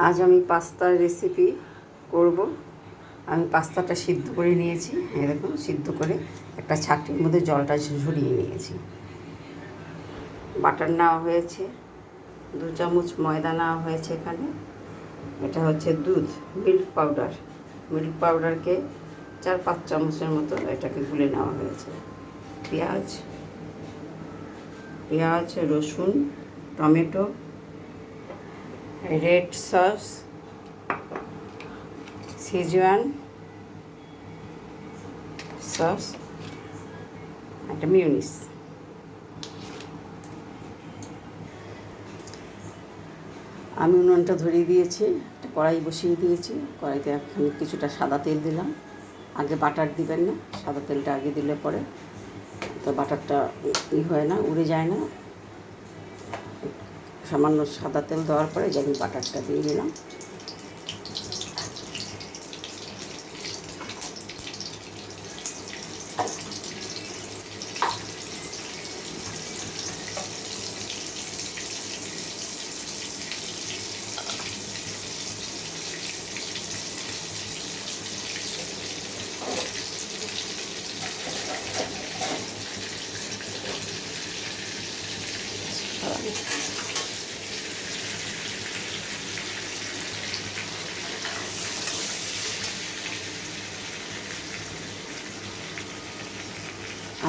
আজ আমি পাস্তার রেসিপি করব। আমি পাস্তাটা সিদ্ধ করে নিয়েছি, এরকম সিদ্ধ করে একটা ছাঁকনির মধ্যে জলটা ঝরিয়ে নিয়েছি। বাটার নেওয়া হয়েছে, 2 চামচ ময়দা নেওয়া হয়েছে এখানে। এটা হচ্ছে দুধ, মিল্ক পাউডারকে 4-5 চামচের মতো এটাকে গুলে নেওয়া হয়েছে। পেঁয়াজ, রসুন, tomato, red sauce, Szechuan sauce, একটা মিউনিস। আমি উনুনটা ধরিয়ে দিয়েছি, একটা কড়াই বসিয়ে দিয়েছি। কড়াইতে এখন কিছুটা সাদা তেল দিলাম। আগে বাটার দিবেন না, সাদা তেলটা আগে দিলে পরে তো বাটারটা হয় না, উড়ে যায় না। সামান্য সাদা তেল দেওয়ার পরে যে আমি বাটারটা দিয়ে দিলাম।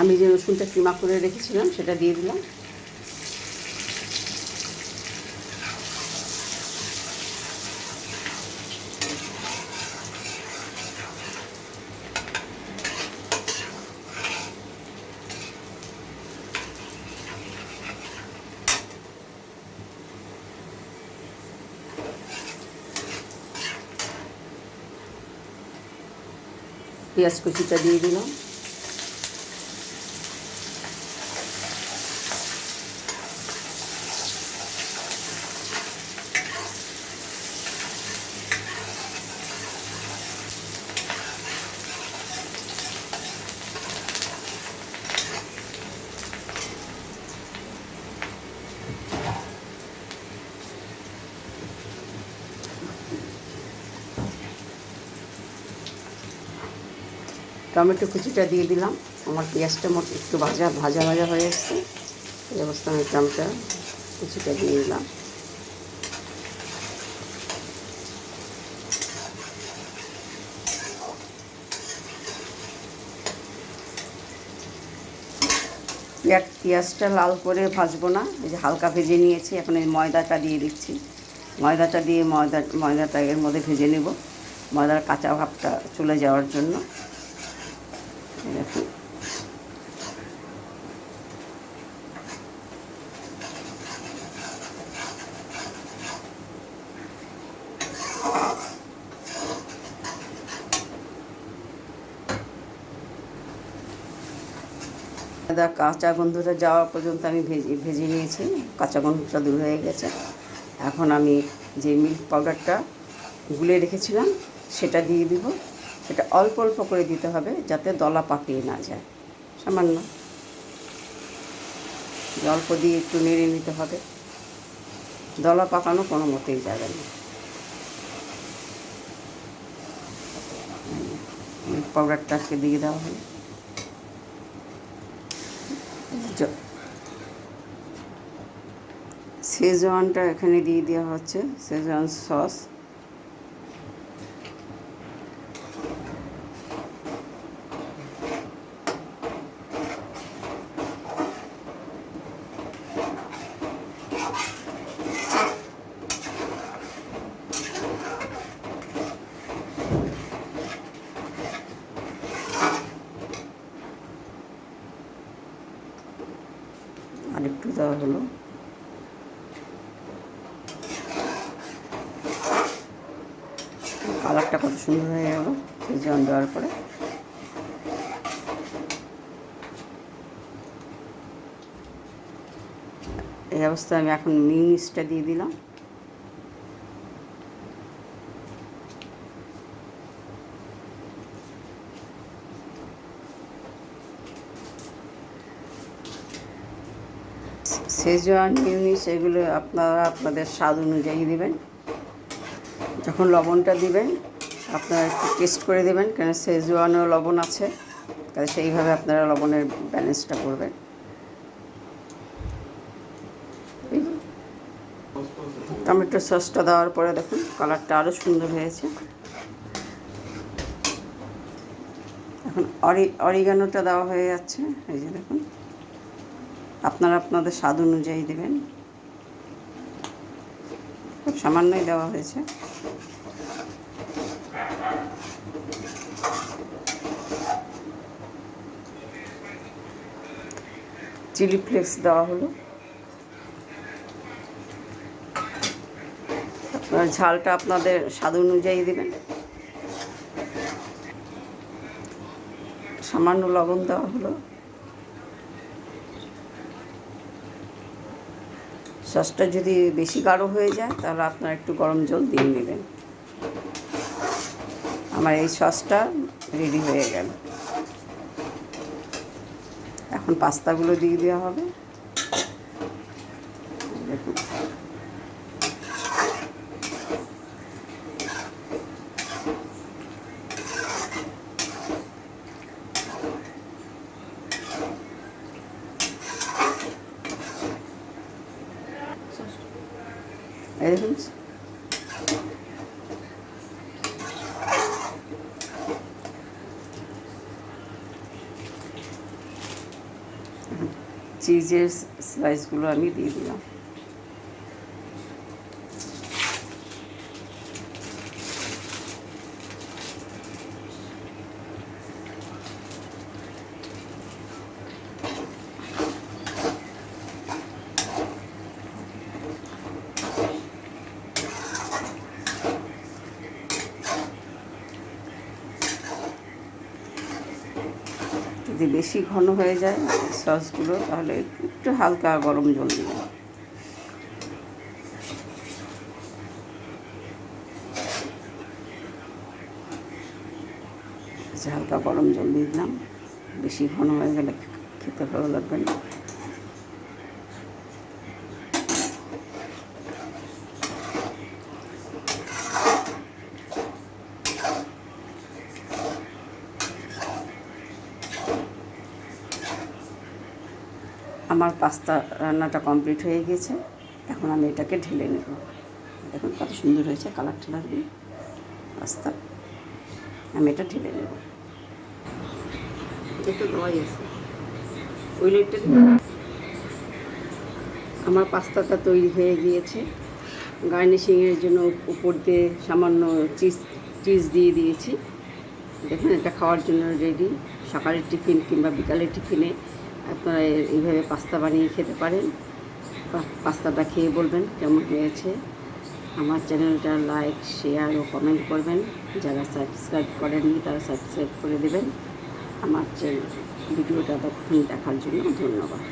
আমি যে রসুনটা কিমা করে রেখেছিলাম সেটা দিয়ে দিলাম। পেঁয়াজ কুচিটা দিয়ে দিলাম। টমেটো কুচিটা দিয়ে দিলাম। আমার পেঁয়াজটা একটু ভাজা ভাজা হয়ে এসছে। এই অবস্থায় আমি টমেটো কুচিটা দিয়ে দিলাম। পেঁয়াজটা লাল করে ভাজবো না, এই যে হালকা ভেজে নিয়েছি। এখন এই ময়দাটা দিয়ে দিচ্ছি। ময়দাটা দিয়ে ময়দাটা এর মধ্যে ভেজে নেব, ময়দার কাঁচা ভাবটা চলে যাওয়ার জন্য। দেখুন, ময়দা কাঁচা গন্ধটা যাওয়া পর্যন্ত আমি ভেজে নিয়েছি। কাঁচা গন্ধটা দূর হয়ে গেছে। এখন আমি যে মিল্ক পাউডারটা গুলে রেখেছিলাম সেটা দিয়ে দিব। সেটা অল্প অল্প করে দিতে হবে যাতে দলা পাকিয়ে না যায়। সামান্য অল্প দিয়ে একটু নেড়ে নিতে হবে, দলা পাকানো কোনো মতেই যাবে না। মিল্ক পাউডারটাকে দিয়ে দেওয়া হলো। শেজওয়ানটা এখানে দিয়ে দেওয়া হচ্ছে, শেজওয়ান সস। আর একটু দেওয়া হলো। কালারটা কত সুন্দর হয়ে গেল শেজওয়ান দেওয়ার পরে। এই অবস্থায় আমি এখন মিউনিসটা দিয়ে দিলাম। সেজওয়ান মিউনিস এগুলো আপনারা আপনাদের স্বাদ অনুযায়ী দেবেন। যখন লবণটা দিবেন আপনারা একটু টেস্ট করে দেবেন, কেন শেজওয়ানও লবণ আছে, তাহলে সেইভাবে আপনারা লবণের ব্যালেন্সটা করবেন। টমেটো সসটা দেওয়ার পরে দেখুন কালারটা আরও সুন্দর হয়েছে। এখন অরিগানোটা দেওয়া হয়ে যাচ্ছে, এই যে দেখুন, আপনারা আপনাদের স্বাদ অনুযায়ী দেবেন, খুব সামান্যই দেওয়া হয়েছে। চিলি ফ্লেক্স দেওয়া হলো। আপনার ঝালটা আপনাদের স্বাদ অনুযায়ী দেবেন। সামান্য লবণ দেওয়া হলো। সসটা যদি বেশি গাঢ় হয়ে যায় তাহলে আপনারা একটু গরম জল দিয়ে নেবেন। আমার এই সসটা রেডি হয়ে গেল। এখন পাস্তাগুলো দিয়ে দেওয়া হবে। দেখুন এই দেখুন, চিজের স্লাইসগুলো আমি দিয়ে দিলাম। যদি বেশি ঘন হয়ে যায় সসগুলো তাহলে একটু হালকা গরম জল দিবেন। হালকা গরম জল দিয়ে দিলাম, বেশি ঘন হয়ে গেলে খেতে ভালো লাগবে না। আমার পাস্তা রান্নাটা কমপ্লিট হয়ে গেছে, এখন আমি এটাকে ঢেলে নেব। দেখুন কত সুন্দর হয়েছে কালার টালার দিয়ে পাস্তা। আমি এটা ঢেলে নেব। একটু দোয়াই আছে ওই লাইটটা। আমার পাস্তাটা তৈরি হয়ে গিয়েছে। গার্নিশিংয়ের জন্য উপর দিয়ে সামান্য চিজ দিয়ে দিয়েছি। দেখুন এটা খাওয়ার জন্য রেডি। সকালের টিফিন কিংবা বিকালের টিফিনে আপনারা এইভাবে পাস্তা বানিয়ে খেতে পারেন। পাস্তাটা খেয়ে বলবেন কেমন হয়েছে। আমার চ্যানেলটা লাইক, শেয়ার ও কমেন্ট করবেন। যারা সাবস্ক্রাইব করেননি তারা সাবস্ক্রাইব করে দেবেন। আমার ভিডিওটা তখন দেখার জন্য ধন্যবাদ।